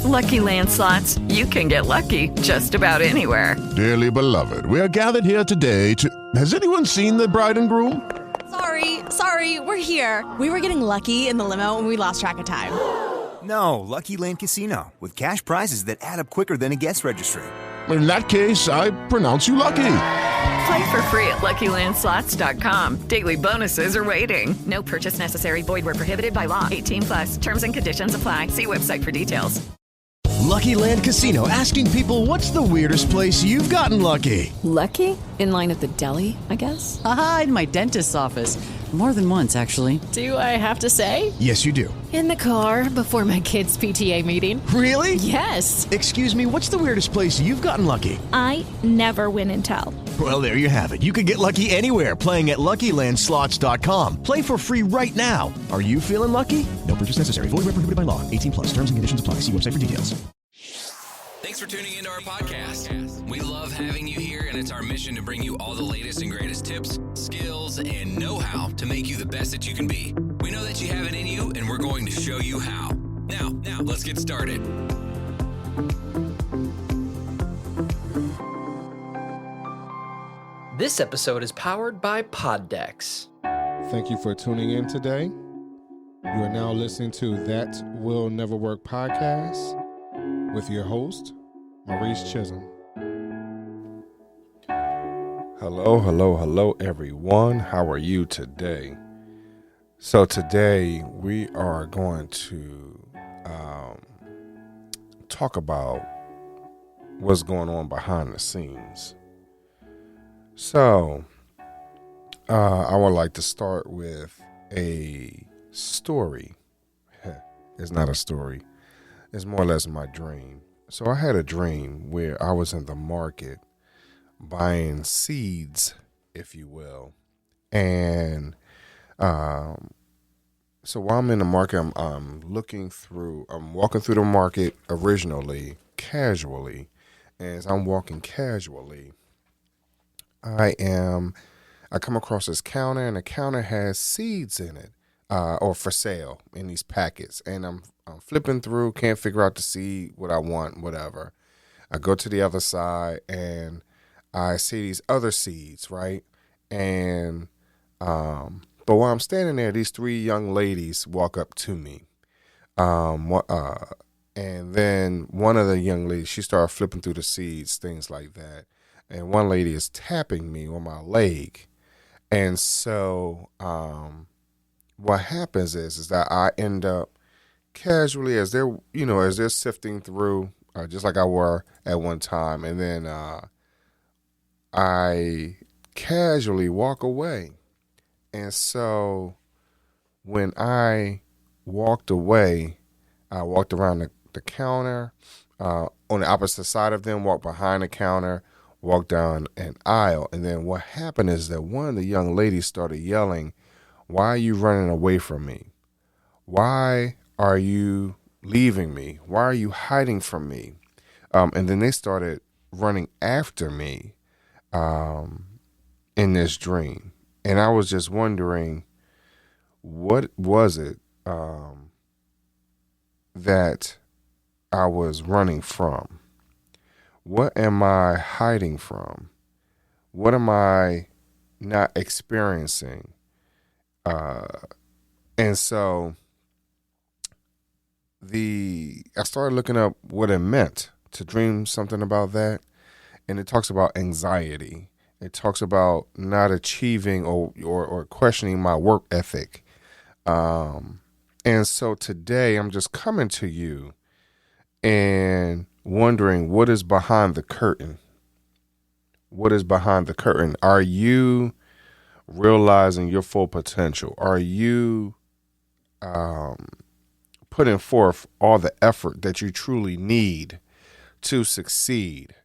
Lucky Land Slots, you can get lucky just about anywhere. Dearly beloved, we are gathered here today to... Has anyone seen the bride and groom? Sorry, we're here. We were getting lucky in the limo and we lost track of time. No, Lucky Land Casino, with cash prizes that add up quicker than a guest registry. In that case, I pronounce you lucky. Play for free at LuckyLandSlots.com. Daily bonuses are waiting. No purchase necessary. Void where prohibited by law. 18+. Terms and conditions apply. See website for details. Lucky Land Casino, asking people, what's the weirdest place you've gotten lucky? Lucky? In line at the deli, I guess? Aha, in my dentist's office. More than once, actually. Do I have to say? Yes, you do. In the car before my kids' PTA meeting. Really? Yes. Excuse me, what's the weirdest place you've gotten lucky? I never win and tell. Well, there you have it. You can get lucky anywhere, playing at LuckyLandSlots.com. Play for free right now. Are you feeling lucky? No purchase necessary. Void where prohibited by law. 18+. Terms and conditions apply. See website for details. Thanks for tuning into our podcast. We love having you here, and it's our mission to bring you all the latest and greatest tips, skills, and know-how to make you the best that you can be. We know that you have it in you, and we're going to show you how. Now, let's get started. This episode is powered by Poddex. Thank you for tuning in today. You are now listening to That Will Never Work podcast with your host, Maurice Chisholm. Hello, everyone. How are you today? So today we are going to talk about what's going on behind the scenes. So I would like to start with a story. It's not a story. It's more or less my dream. So I had a dream where I was in the market buying seeds, if you will. And so while I'm in the market, I'm walking through the market originally, casually. And as I'm walking casually, I come across this counter, and the counter has seeds in it, or for sale in these packets. And I'm flipping through, can't figure out the seed, what I want, whatever. I go to the other side, and I see these other seeds, right? And but while I'm standing there, these three young ladies walk up to me. And then one of the young ladies, she started flipping through the seeds, things like that. And one lady is tapping me on my leg. And so what happens is that I end up casually, as they're sifting through, just like I were at one time. And then I casually walk away. And so when I walked away, I walked around the counter, on the opposite side of them, walked behind the counter, walked down an aisle. And then what happened is that one of the young ladies started yelling, "Why are you running away from me? Why are you leaving me? Why are you hiding from me?" And then they started running after me in this dream. And I was just wondering, what was it that I was running from? What am I hiding from? What am I not experiencing? And so I started looking up what it meant to dream something about that. And it talks about anxiety. It talks about not achieving or questioning my work ethic. And so today I'm just coming to you and wondering, what is behind the curtain? What is behind the curtain? Are you realizing your full potential? Are you putting forth all the effort that you truly need to succeed?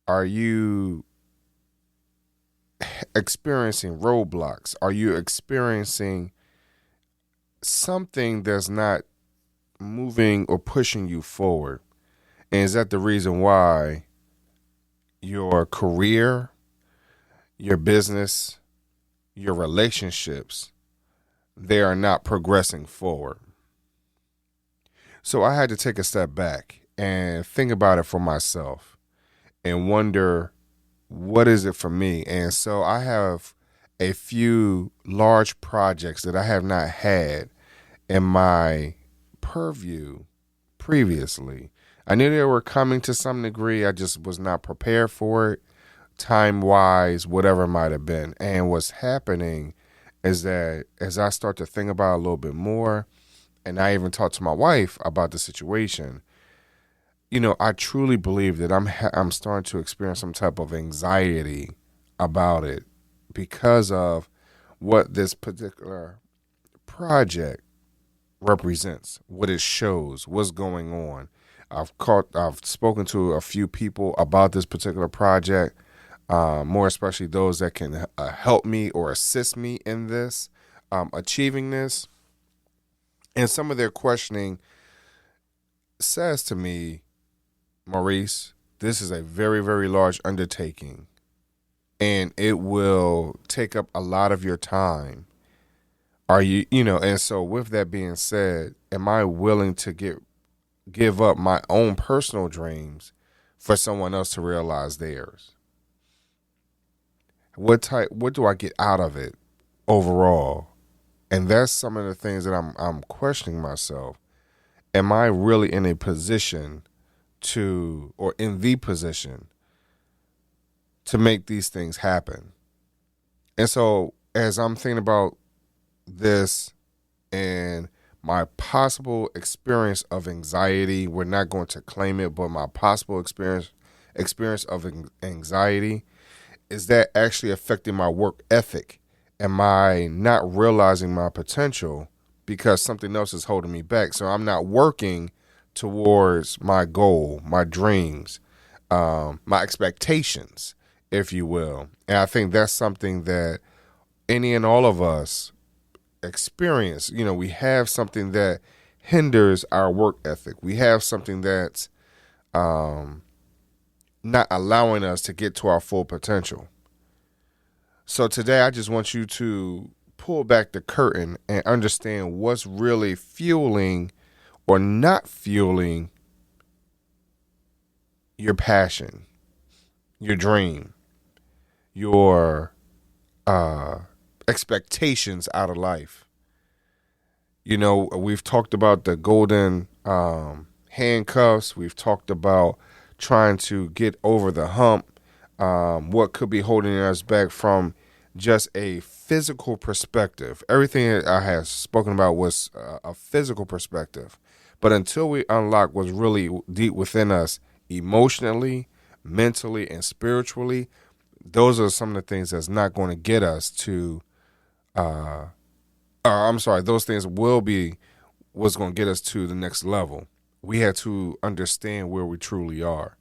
Are you experiencing roadblocks? Are you experiencing something that's not moving or pushing you forward? And is that the reason why your career, your business, your relationships, they are not progressing forward? So I had to take a step back and think about it for myself and wonder, what is it for me? And so I have a few large projects that I have not had in my purview previously. I knew they were coming to some degree. I just was not prepared for it, time-wise, whatever it might have been. And what's happening is that as I start to think about it a little bit more, and I even talked to my wife about the situation, I truly believe that I'm starting to experience some type of anxiety about it because of what this particular project represents, what it shows, what's going on. I've spoken to a few people about this particular project, more especially those that can help me or assist me in this, achieving this. And some of their questioning says to me, Maurice, this is a very, very large undertaking, and it will take up a lot of your time. Are you, and so with that being said, am I willing to give up my own personal dreams for someone else to realize theirs? What do I get out of it overall? And that's some of the things that I'm questioning myself. Am I really in a position or in the position to make these things happen? And so as I'm thinking about this and my possible experience of anxiety, we're not going to claim it, but my possible experience of anxiety, is that actually affecting my work ethic? Am I not realizing my potential because something else is holding me back? So I'm not working towards my goal, my dreams, my expectations, if you will. And I think that's something that any and all of us experience. We have something that hinders our work ethic. We have something that's not allowing us to get to our full potential. So today I just want you to pull back the curtain and understand what's really fueling or not fueling your passion, your dream, your expectations out of life. We've talked about the golden handcuffs. We've talked about trying to get over the hump, what could be holding us back from just a physical perspective. Everything that I have spoken about was a physical perspective. But until we unlock what's really deep within us emotionally, mentally, and spiritually, those are some of the things that's not going to get us to, those things will be what's going to get us to the next level. We have to understand where we truly are.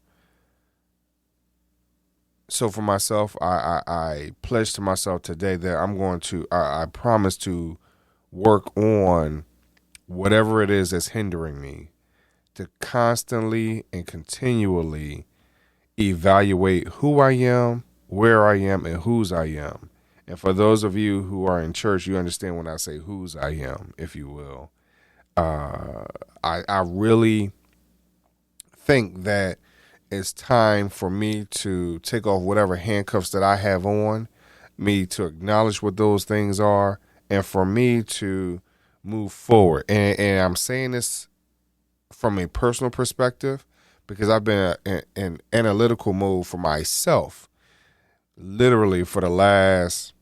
So for myself, I pledge to myself today that I promise to work on whatever it is that's hindering me, to constantly and continually evaluate who I am, where I am, and whose I am. And for those of you who are in church, you understand when I say whose I am, if you will. I really think that it's time for me to take off whatever handcuffs that I have on, me to acknowledge what those things are, and for me to move forward. And I'm saying this from a personal perspective because I've been in analytical mode for myself, literally for the last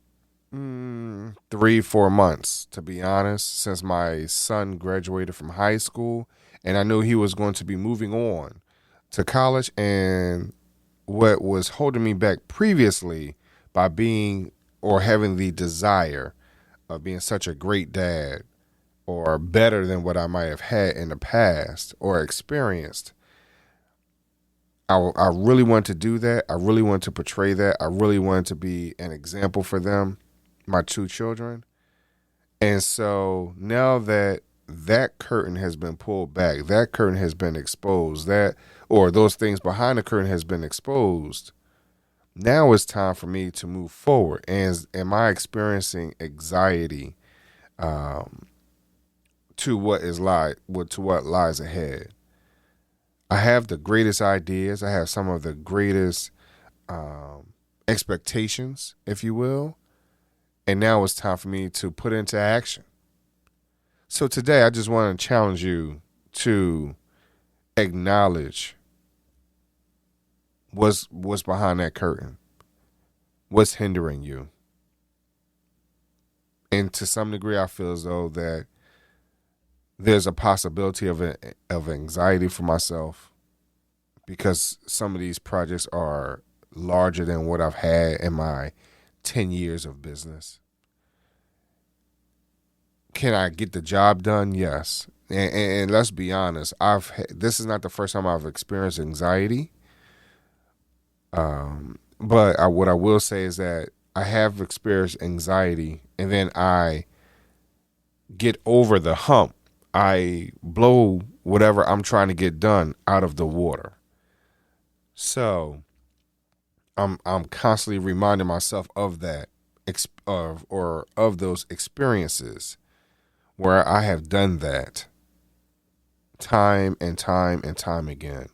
3-4 months, to be honest, since my son graduated from high school, and I knew he was going to be moving on to college. And what was holding me back previously by being or having the desire of being such a great dad or better than what I might have had in the past or experienced, I really wanted to do that. I really wanted to portray that. I really wanted to be an example for them, my 2 children. And so now that curtain has been pulled back, that curtain has been exposed, those things behind the curtain has been exposed, now it's time for me to move forward. And am I experiencing anxiety to what lies ahead. I have the greatest ideas. I have some of the greatest expectations, if you will. And now it's time for me to put into action. So today, I just want to challenge you to acknowledge what's behind that curtain, what's hindering you. And to some degree, I feel as though that there's a possibility of anxiety for myself because some of these projects are larger than what I've had in my 10 years of business. Can I get the job done? Yes. And let's be honest, this is not the first time I've experienced anxiety. But what I will say is that I have experienced anxiety, and then I get over the hump. I blow whatever I'm trying to get done out of the water. So I'm constantly reminding myself of that, or of those experiences where I have done that time and time and time again.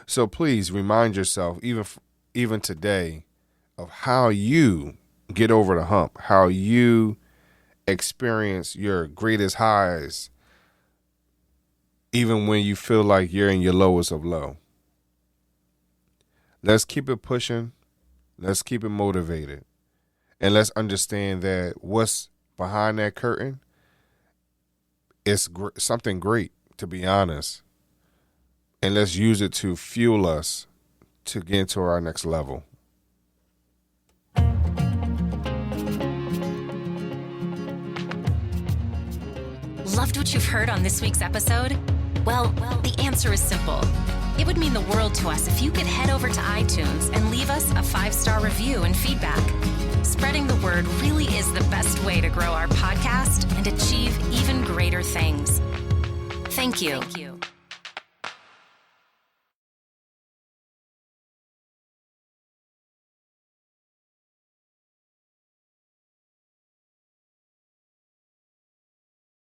So please remind yourself, even today, of how you get over the hump, how you experience your greatest highs, even when you feel like you're in your lowest of low. Let's keep it pushing. Let's keep it motivated. And let's understand that what's behind that curtain is something great, to be honest. And let's use it to fuel us to get to our next level. Loved what you've heard on this week's episode? Well, the answer is simple. It would mean the world to us if you could head over to iTunes and leave us a 5-star review and feedback. Spreading the word really is the best way to grow our podcast and achieve even greater things. Thank you.